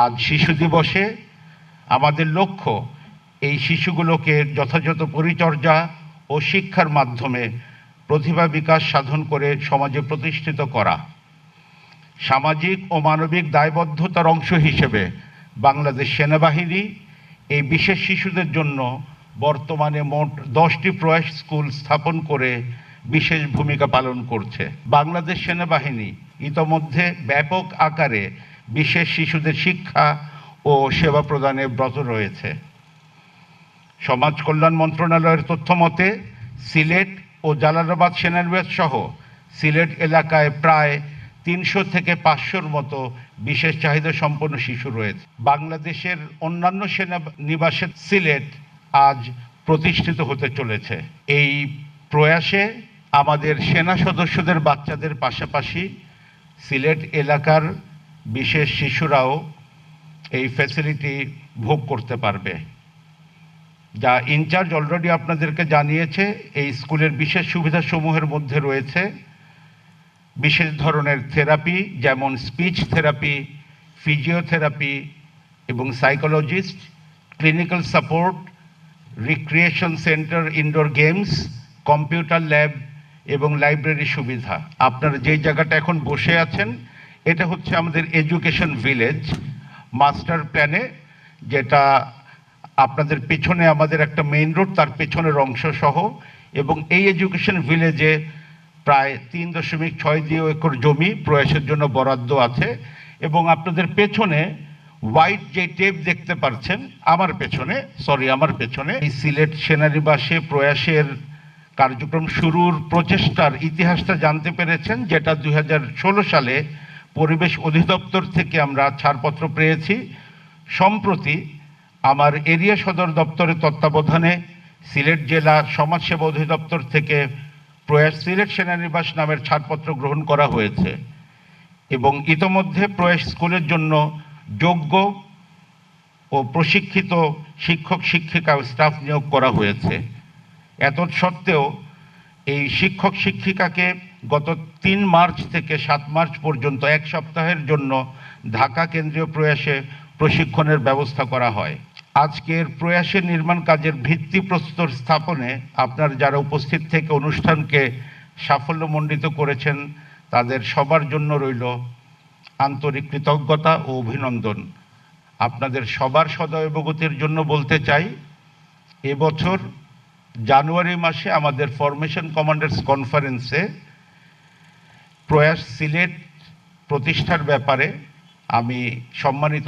আজ শিশু দিবসে আমাদের লক্ষ্য এই শিশুগুলোকে যথাযথ পরিচর্যা ও শিক্ষার মাধ্যমে প্রতিভা বিকাশ সাধন করে সমাজে প্রতিষ্ঠিত করা। সামাজিক ও মানবিক দায়বদ্ধতার অংশ হিসেবে বাংলাদেশ সেনাবাহিনী এই বিশেষ শিশুদের জন্য বর্তমানে মোট 10টি প্রয়াস স্কুল স্থাপন করে বিশেষ ভূমিকা পালন করছে। বাংলাদেশ সেনাবাহিনী ইতোমধ্যে ব্যাপক আকারে বিশেষ শিশুদের শিক্ষা ও সেবা প্রদানে ব্রত রয়েছে। সমাজ কল্যাণ মন্ত্রণালয়ের তথ্য মতে সিলেট ও জালালাবাদ সেনানিবাস সহ সিলেট এলাকায় প্রায় 300 থেকে 500-র মতো বিশেষ চাহিদা সম্পন্ন শিশু রয়েছে। বাংলাদেশের অন্যান্য সেনানিবাসের সিলেট আজ প্রতিষ্ঠিত হতে চলেছে। এই প্রয়াসে আমাদের সেনা সদস্যদের বাচ্চাদের পাশাপাশি সিলেট এলাকার বিশেষ শিশুরাও এই ফ্যাসিলিটি ভোগ করতে পারবে। যা ইনচার্জ অলরেডি আপনাদেরকে জানিয়েছে, এই স্কুলের বিশেষ সুবিধাসমূহের মধ্যে রয়েছে বিশেষ ধরনের থেরাপি, যেমন স্পিচ থেরাপি, ফিজিওথেরাপি এবং psychologist, clinical support, recreation centre, indoor games, computer lab এবং লাইব্রেরি সুবিধা। আপনারা যেই জায়গাটা এখন বসে আছেন এটা হচ্ছে আমাদের এডুকেশন ভিলেজ মাস্টার প্ল্যানে, যেটা আপনাদের পেছনে আমাদের একটা মেইন রোড, তার পেছনের অংশ সহ। এবং এই এডুকেশন ভিলেজে প্রায় 3.62 একর জমি প্রয়াসের জন্য বরাদ্দ আছে। এবং আপনাদের পেছনে হোয়াইট যে টেপ দেখতে পাচ্ছেন আমার পেছনে এই সিলেট সেনানিবাসে প্রয়াসের কার্যক্রম শুরুর প্রচেষ্টার ইতিহাসটা জানতে পেরেছেন, যেটা 2016 সালে পরিবেশ অধিদপ্তর থেকে আমরা ছাড়পত্র পেয়েছি। সম্প্রতি আমার এরিয়া সদর দপ্তরের তত্ত্বাবধানে সিলেট জেলা সমাজসেবা অধিদপ্তর থেকে প্রয়াস সিলেট সেনানিবাস নামের ছাড়পত্র গ্রহণ করা হয়েছে এবং ইতোমধ্যে প্রয়াস স্কুলের জন্য যোগ্য ও প্রশিক্ষিত শিক্ষক শিক্ষিকা ও স্টাফ নিয়োগ করা হয়েছে। এত সত্ত্বেও এই শিক্ষক শিক্ষিকাকে গত 3 মার্চ থেকে 7 মার্চ পর্যন্ত 1 সপ্তাহের জন্য ঢাকা কেন্দ্রীয় প্রয়াসে প্রশিক্ষণের ব্যবস্থা করা হয়। আজকের প্রয়াসের নির্মাণ কাজের ভিত্তিপ্রস্তর স্থাপনে আপনারা যারা উপস্থিত থেকে অনুষ্ঠানকে সাফল্যমণ্ডিত করেছেন তাদের সবার জন্য রইল আন্তরিক কৃতজ্ঞতা ও অভিনন্দন। আপনাদের সবার সদয় জন্য বলতে চাই, এবছর জানুয়ারি মাসে আমাদের ফরমেশন কমান্ডার্স কনফারেন্সে প্রয়াস সিলেট প্রতিষ্ঠার ব্যাপারে আমি সম্মানিত